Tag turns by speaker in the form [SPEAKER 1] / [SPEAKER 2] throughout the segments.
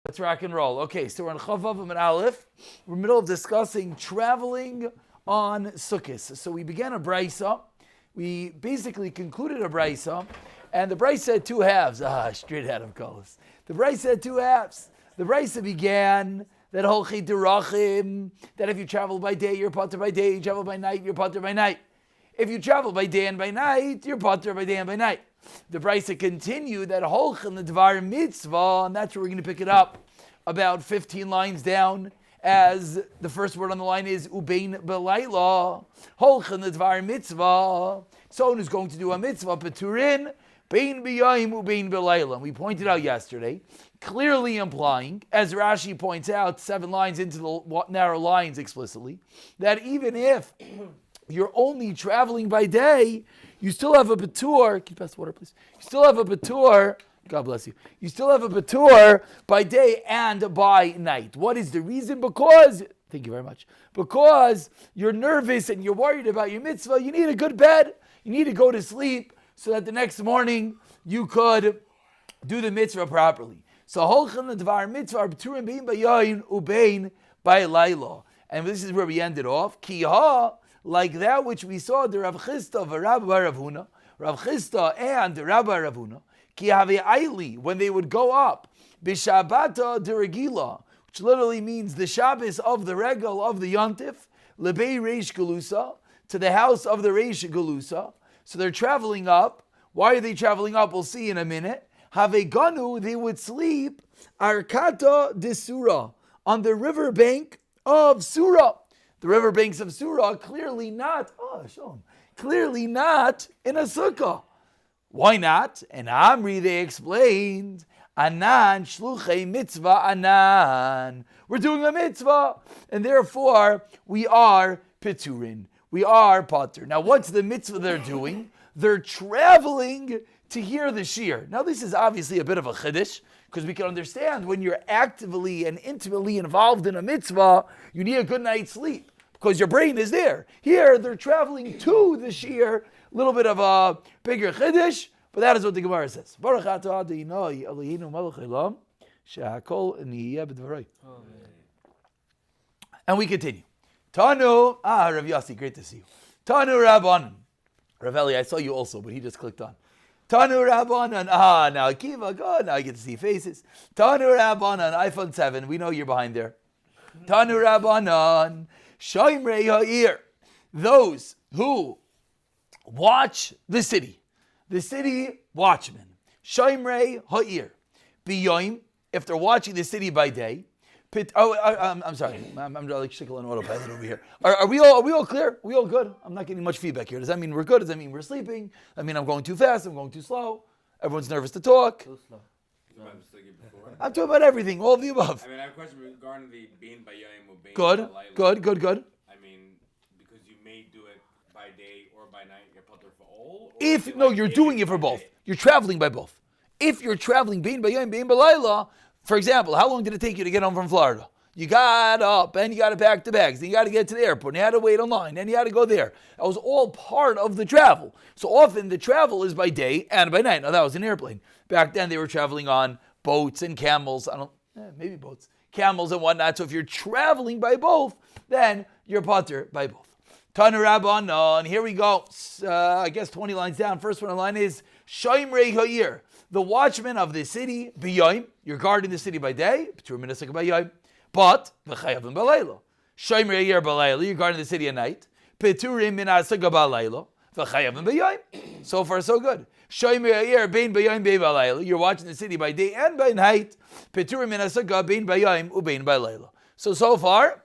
[SPEAKER 1] Let's rock and roll. Okay, so we're on Chavav and Aleph. We're in the middle of discussing traveling on Sukkot. So we began a brisa. We basically concluded a brisa, and the brisa had two halves. Straight out of Kolos. The brisa had two halves. The brisa began that holchi derachim, that if you travel by day, you're pater by day. You travel by night, you're pater by night. If you travel by day and by night, you're pater by day and by night. The brisa continued that holchin the dvar mitzvah, and that's where we're going to pick it up about 15 lines down, as the first word on the line is ubein belayla. Holchin the dvar mitzvah. Someone who's going to do a mitzvah peturin bein b'yayim ubein belayla. We pointed out yesterday, clearly implying, as Rashi points out 7 lines into the narrow lines explicitly, that even if you're only traveling by day, you still have a patur. Can you pass the water, please? You still have a patur. God bless you. You still have a patur by day and by night. What is the reason? Because, thank you very much, because you're nervous and you're worried about your mitzvah. You need a good bed. You need to go to sleep so that the next morning you could do the mitzvah properly. So, holchan the dvar mitzvah paturim bein bayayin ubein by layla. And this is where we ended off. Ki ha, like that which we saw the Rav Chisda of Rabbi Rav Huna, Rav Chisda and Rabbi Rav Huna, ki have aili, when they would go up, bishabata de regila, which literally means the Shabbos of the regal of the Yontif, lebei reish galusa, to the house of the reish galusa. So they're traveling up. Why are they traveling up? We'll see in a minute. Have ganu, they would sleep arkata de Surah, on the riverbank of Surah. The riverbanks of Surah, clearly not in a sukkah. Why not? And Amri, they explained, Anan shluchei mitzvah anan. We're doing a mitzvah, and therefore we are piturin. We are pater. Now, what's the mitzvah they're doing? They're traveling to hear the shir. Now, this is obviously a bit of a chiddush, because we can understand when you're actively and intimately involved in a mitzvah, you need a good night's sleep, because your brain is there. Here, they're traveling to the shir, a little bit of a bigger chiddush, but that is what the Gemara says. Baruch atah Adonai Eloheinu melech haolam, she'hakol niyeh b'dvaroi. And we continue. Tanu, Rav Yossi, great to see you. Tanu Rabbanan. Rav Eli, I saw you also, but he just clicked on. Tanu Rabbanan. Now Akiva, good. Now I get to see faces. Tanu Rabbanan, iPhone 7. We know you're behind there. Tanu Rabbanan. Shoimrei ha'ir. Those who watch the city watchmen. Shoimrei ha'ir. Biyoim, if they're watching the city by day. I'm sorry. I'm like shickle on autopilot over here. Are we all clear? Are we all good? I'm not getting much feedback here. Does that mean we're good? Does that mean we're sleeping? I mean, I'm going too fast. I'm going too slow. Everyone's nervous to talk.
[SPEAKER 2] Too slow.
[SPEAKER 1] I'm talking about everything, all of the above.
[SPEAKER 3] I mean, I have a question regarding the bein bayayim or bein
[SPEAKER 1] Good.
[SPEAKER 3] I mean, because you may do it by day or by night, you're putter for all?
[SPEAKER 1] You're doing it for both. You're traveling by both. If you're traveling bein bayayim, bein balayla, for example, how long did it take you to get home from Florida? You got up and you got to pack the bags. Then you got to get to the airport. And you had to wait online. Then you had to go there. That was all part of the travel. So often the travel is by day and by night. Now that was an airplane. Back then they were traveling on boats and camels. Maybe boats, camels and whatnot. So if you're traveling by both, then you're pater by both. Tanu Rabbanan. Here we go. I guess 20 lines down. First one on the line is Shoimrei ha'ir. The watchman of the city, b'yoim, you're guarding the city by day, but v'chayavim b'layla. Shoimrei ha'ir b'layla, you're guarding the city at night. Peturim min ha'asaka b'layla, v'chayavim b'yoim. So far, so good. Shoimrei ha'ir bein b'yoim bein b'layla, you're watching the city by day and by night. Peturim min ha'asaka bein b'yoim ubein b'layla. So far,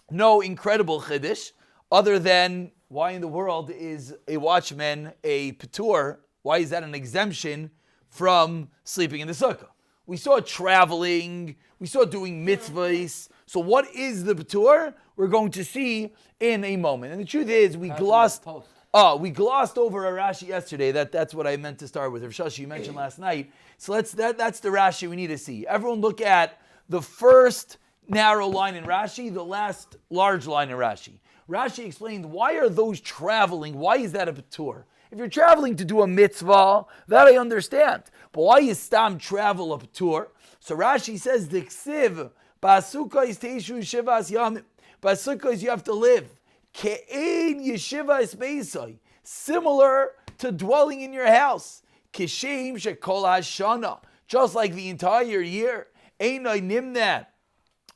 [SPEAKER 1] no incredible chiddush, other than why in the world is a watchman a petur? Why is that an exemption from sleeping in the sukkah? We saw traveling, we saw doing mitzvahs. So what is the patur? We're going to see in a moment. And the truth is, we glossed over a Rashi yesterday. That's what I meant to start with. Rav Shashi, you mentioned last night. So that's the Rashi we need to see. Everyone look at the first narrow line in Rashi, the last large line in Rashi. Rashi explained, why are those traveling? Why is that a patur? If you're traveling to do a mitzvah, that I understand. But why is stam travel a patur? So Rashi says the ksiv ba'sukkos teishu shivas yamim. Ba'sukkos you have to live ke'ein yeshivas beisai, similar to dwelling in your house. Kishem shekol hashana, just like the entire year. Einay nimna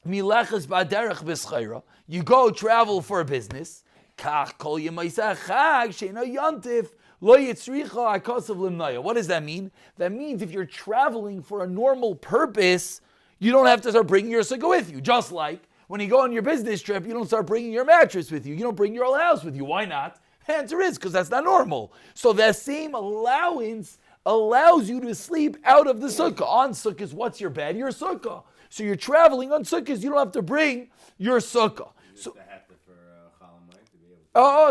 [SPEAKER 1] milachas b'derech b'schayra. You go travel for a business. Kach kol yemaisach chag sheina yantif lo yitzricha akasav limnaya. What does that mean? That means if you're traveling for a normal purpose, you don't have to start bringing your sukkah with you. Just like when you go on your business trip, you don't start bringing your mattress with you. You don't bring your whole house with you. Why not? The answer is because that's not normal. So that same allowance allows you to sleep out of the sukkah. On sukkahs, what's your bed? Your sukkah. So you're traveling on sukkahs, you don't have to bring your sukkah.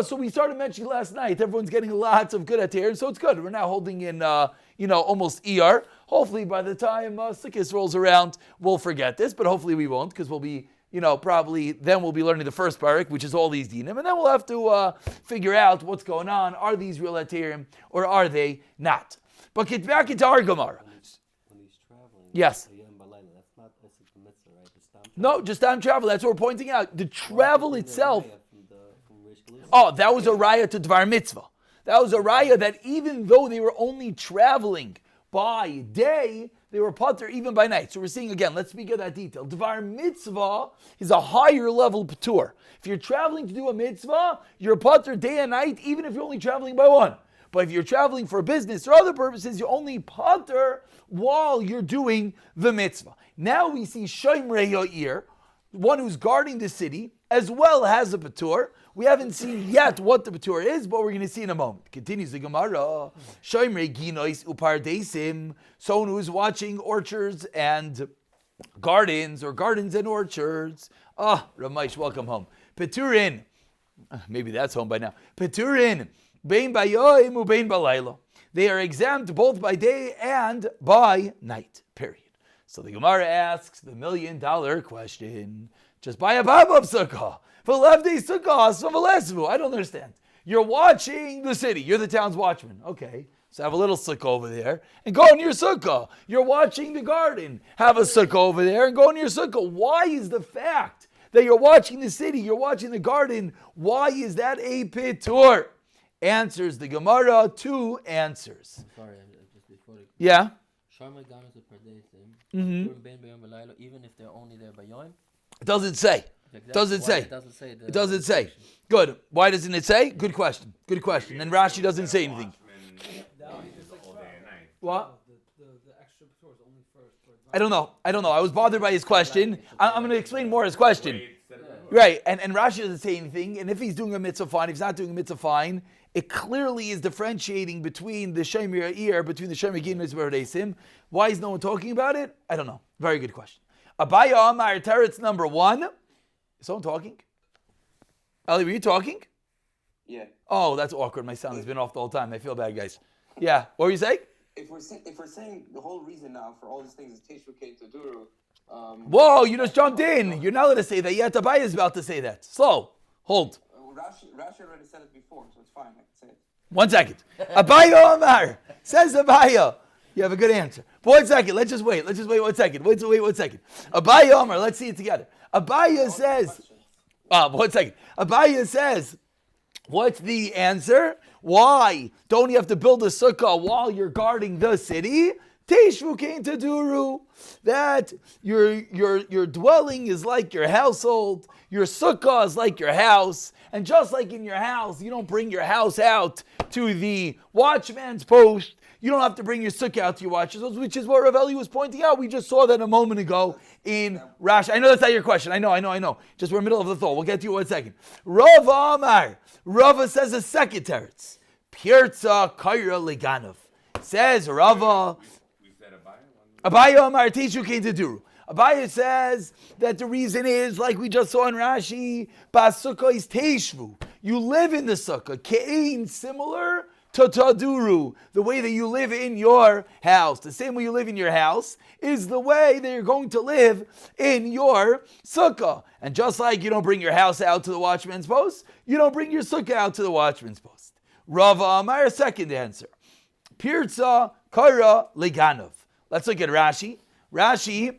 [SPEAKER 1] So we started mentioning last night, everyone's getting lots of good atayrim, so it's good. We're now holding in, almost ER. Hopefully by the time Sukkot rolls around, we'll forget this, but hopefully we won't, because we'll be, probably then we'll be learning the first parak, which is all these dinim, and then we'll have to figure out what's going on. Are these real atayrim, or are they not? But get back into our Gemara.
[SPEAKER 2] When he's traveling,
[SPEAKER 1] yes.
[SPEAKER 2] That's not a mitzvah, right?
[SPEAKER 1] No, just time travel. That's what we're pointing out. The travel itself. That was a raya to Dvar Mitzvah. That was a raya that even though they were only traveling by day, they were pater even by night. So we're seeing again, let's speak of that detail. Dvar Mitzvah is a higher level patur. If you're traveling to do a mitzvah, you're pater day and night, even if you're only traveling by one. But if you're traveling for business or other purposes, you're only pater while you're doing the mitzvah. Now we see Shoimrei Yo'ir, one who's guarding the city, as well as a patur. We haven't seen yet what the patur is, but we're going to see in a moment. Continues the Gemara. Shoimrei Ginois Upardesim, someone who's watching orchards and gardens, or gardens and orchards. Ramesh, welcome home. Paturin, maybe that's home by now. Paturin, Bein Bayoim Ubein Balayla. They are exempt both by day and by night, period. So the Gemara asks the $1 million question. Just buy a Babab Sukkah. I don't understand. You're watching the city. You're the town's watchman. Okay, so have a little sukkah over there and go in your sukkah. You're watching the garden. Have a sukkah over there and go in your sukkah. Why is the fact that you're watching the city, you're watching the garden, why is that a pitur? Answers the Gemara, 2 answers.
[SPEAKER 2] I'm sorry, just before the...
[SPEAKER 1] Yeah?
[SPEAKER 2] Even if they're only there by Yom?
[SPEAKER 1] It doesn't say. Doesn't say. It doesn't say. Good. Why doesn't it say? Good question. Good question. And Rashi doesn't say anything. What?
[SPEAKER 4] The extra patur is only for
[SPEAKER 1] I don't know. I was bothered by his question. I'm going to explain more his question. Right. And Rashi doesn't say anything. And if he's doing a mitzvah fine, if he's not doing a mitzvah fine, it clearly is differentiating between the Shemer Ear, between the Shemer Gin and Sim. Why is no one talking about it? I don't know. Very good question. Abaya Amar Teretz number 1. Is someone talking? Ali, were you talking?
[SPEAKER 5] Yeah.
[SPEAKER 1] Oh, that's awkward. My sound has been off the whole time. I feel bad, guys. Yeah. What were you saying?
[SPEAKER 5] If we're saying the whole reason now for all these things is Teshuvah Kei Taduru.
[SPEAKER 1] Whoa! You just jumped in. You're not allowed to say that yet. Abaya is about to say that. Slow. Hold.
[SPEAKER 5] Rashi already said it before, so it's fine. I can say it.
[SPEAKER 1] 1 second. Abaya Omar says Abaya. You have a good answer. But 1 second. Let's just wait 1 second. Wait 1 second. Abaya Omar. Let's see it together. Abaya says. 1 second. Abaya says. What's the answer? Why don't you have to build a sukkah while you're guarding the city? Teshuvah Kei Taduru. That your dwelling is like your household. Your sukkah is like your house. And just like in your house, you don't bring your house out to the watchman's post. You don't have to bring your sukkah out to your watchman's post, which is what Rav Eli was pointing out. We just saw that a moment ago in Rashi. I know that's not your question. I know. Just we're in the middle of the thought. We'll get to you 1 second. Rav Amar. Rava says a second teretz. Pirza Kaira Leganov. Says Rava. Abaya Amar Teshuvah Kei Taduru. Abaya says that the reason is, like we just saw in Rashi, Basukkah is Teshvu. You live in the sukkah. Ke'ein, similar to Taduru. The way that you live in your house. The same way you live in your house is the way that you're going to live in your sukkah. And just like you don't bring your house out to the watchman's post, you don't bring your sukkah out to the watchman's post. Rava Amar, second answer. Pirza Kara Leganov. Let's look at Rashi. Rashi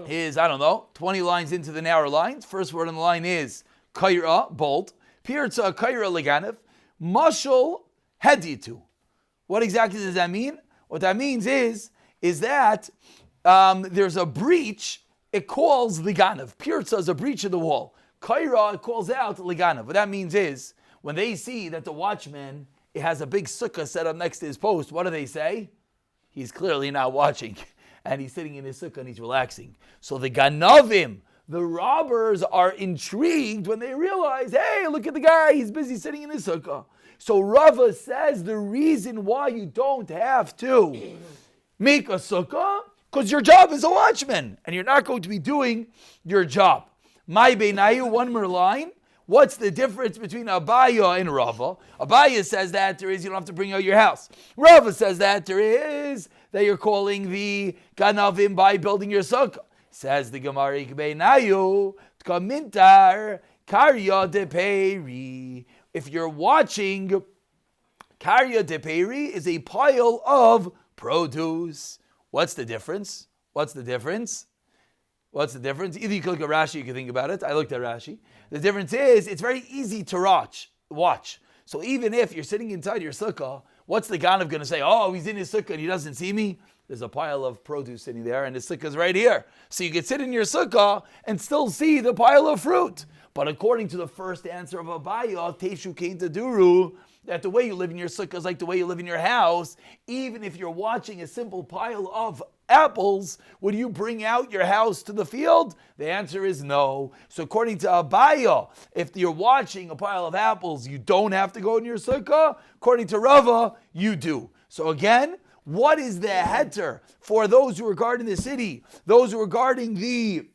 [SPEAKER 1] is, 20 lines into the narrow lines. First word on the line is kaira, bolt. Pirza kaira leganev. Mashal heditu. What exactly does that mean? What that means is that there's a breach. It calls leganev. Pirza is a breach of the wall. Kaira, it calls out leganev. What that means is when they see that the watchman has a big sukkah set up next to his post, what do they say? He's clearly not watching. And he's sitting in his sukkah and he's relaxing. So the ganavim, the robbers, are intrigued when they realize, hey, look at the guy, he's busy sitting in his sukkah. So Rava says the reason why you don't have to make a sukkah, because your job is a watchman, and you're not going to be doing your job. My beinayu, one more line. What's the difference between Abaya and Rava? Abaya says that there is, you don't have to bring out your house. Rava says that there is, that you're calling the ganavim by building your sukkah. Says the Gemara, beinayu, tkamintar, karya de peri. If you're watching, karya de peri is a pile of produce. What's the difference? Either you can look at Rashi, you can think about it. I looked at Rashi. The difference is, it's very easy to watch. So even if you're sitting inside your sukkah, what's the ganav going to say? Oh, he's in his sukkah and he doesn't see me? There's a pile of produce sitting there and his sukkah is right here. So you can sit in your sukkah and still see the pile of fruit. But according to the first answer of Abaya, Teshu Kain Taduru, that the way you live in your sukkah is like the way you live in your house. Even if you're watching a simple pile of apples, would you bring out your house to the field? The answer is no. So according to Abaya, if you're watching a pile of apples, you don't have to go in your sukkah. According to Rava, you do. So again, what is the heter for those who are guarding the city? Those who are guarding the,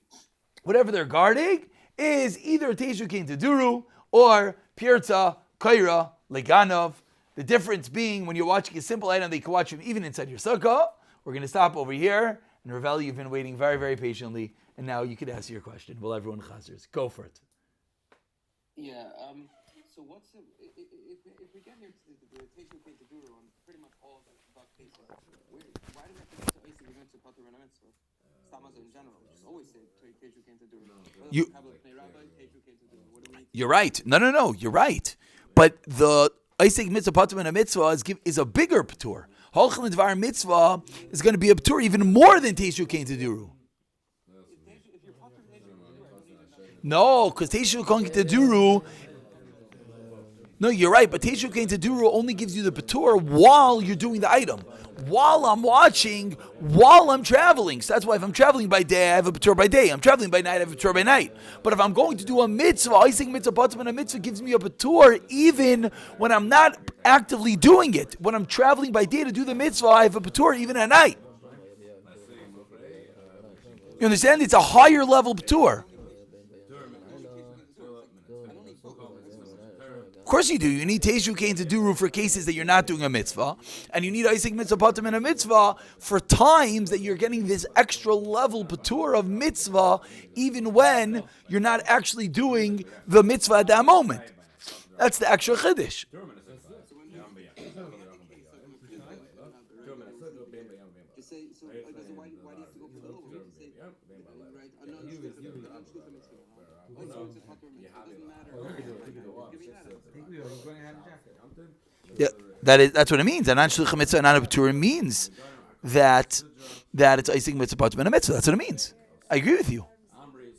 [SPEAKER 1] whatever they're guarding, is either Teshu Kain Taduru or Pirza Kaira Leganov. The difference being when you're watching a simple item, they can watch him even inside your sukkah. We're going to stop over here. And Ravel, you've been waiting very, very patiently. And now you can ask your question. Well, everyone chazers. Go for it.
[SPEAKER 5] Yeah. So what's the if we get here to the Teshu Kain Taduru on pretty much all of the above cases, why do we have to get to Isaac events of Pater and Mitzvah? Stamas in general, just always say Teshu Kain Taduru.
[SPEAKER 1] You're right. No. You're right. But the Isaac mitzvah patur and a mitzvah is a bigger patur. Holchan Dvar mitzvah is going to be a patur even more than Teshu Kain Taduru. No, because Teshu Kain Taduru. No, you're right, but Teshu Kain Taduru only gives you the patur while you're doing the item. While I'm watching, while I'm traveling. So that's why if I'm traveling by day, I have a patur by day. I'm traveling by night, I have a patur by night. But if I'm going to do a mitzvah, Isaac mitzvah, patur and a mitzvah gives me a patur even when I'm not actively doing it. When I'm traveling by day to do the mitzvah, I have a patur even at night. You understand? It's a higher level patur. Of course you do. You need Teshu Kain Taduru for cases that you're not doing a mitzvah. And you need Isaac mitzvah patur and a mitzvah for times that you're getting this extra level patur of mitzvah even when you're not actually doing the mitzvah at that moment. That's the extra chiddush. Yeah, that's what it means. And Anshluch mitzvah and Anapatur means that it's Isaac mitzvah patur and a mitzvah. That's what it means. I agree with you.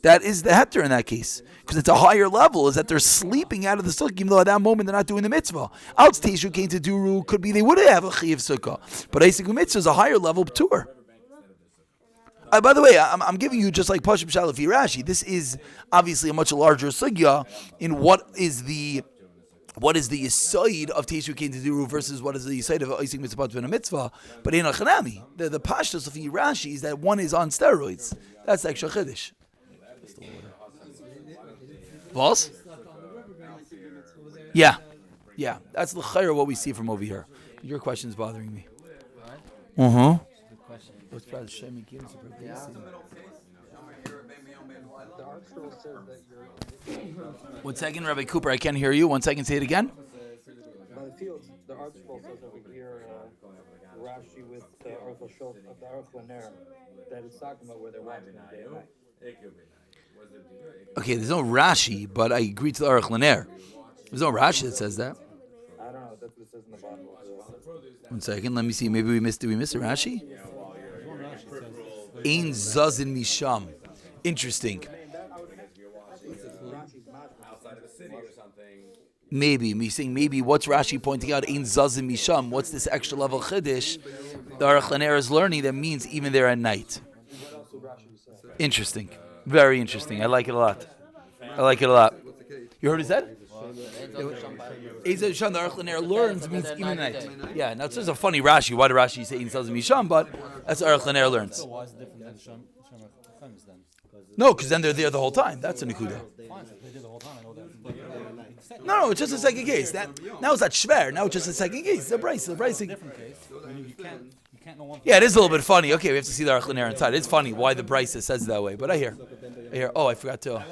[SPEAKER 1] That is the heter in that case. Because it's a higher level, is that they're sleeping out of the sukkah, even though at that moment they're not doing the mitzvah. Else Teshu Kain Taduru could be they would have a chiv sukkah. But Isaac mitzvah is a higher level patur. By the way, I'm giving you just like Pashim Shalafi Rashi. This is obviously a much larger sugya in what is the yisoid of Teshu Kain Taduru versus what is the yisoid of Isaac mitzvah patur and a mitzvah. But in a chanami, the pashtus of Rashi is that one is on steroids. That's the extra chiddush. Boss? Yeah. That's the chayr what we see from over here. Your question's bothering me. One second, Rabbi Cooper, I can't hear you. 1 second, say it again.
[SPEAKER 6] by the fields, the art scroll says over here, Rashi with the Aruch Shul of the Aruch Laner, that it's talking about where they're watching the day and night.
[SPEAKER 1] Okay, there's no Rashi, but I agree to the Aruch Laner. There's no Rashi that says that.
[SPEAKER 6] I don't know. That's what it says in the bottom of the.
[SPEAKER 1] 1 second, let me see. Maybe we missed. Did we miss a Rashi? Ein zazin misham. Interesting.
[SPEAKER 3] Outside of the city or something.
[SPEAKER 1] Maybe me saying maybe. What's Rashi pointing out? Ein zazin misham. What's this extra level chiddush? The Aruch Laner is learning that means even there at night. Interesting. Very interesting. I like it a lot. I like it a lot. You heard what he said? Ein zazin misham. The Aruch Laner learns means even at night. Yeah. Now it's just a funny Rashi. Why did Rashi say ein zazin misham? But that's what Aruch Laner learns.
[SPEAKER 7] So why is it different than Shem Chaim's then?
[SPEAKER 1] No, because then they're there the whole time. That's a nikuda.
[SPEAKER 7] Fine, they did the whole time. I know that.
[SPEAKER 1] No, it's just a second case. Now it's not shver. Now it's just a second case. The bracing.
[SPEAKER 7] Different case. I mean, you can't know one.
[SPEAKER 1] Yeah, it is a little bit funny. Okay, we have to see the Aruch Laner inside. It's funny why the Brisa says it that way, but I hear. Oh, I forgot to.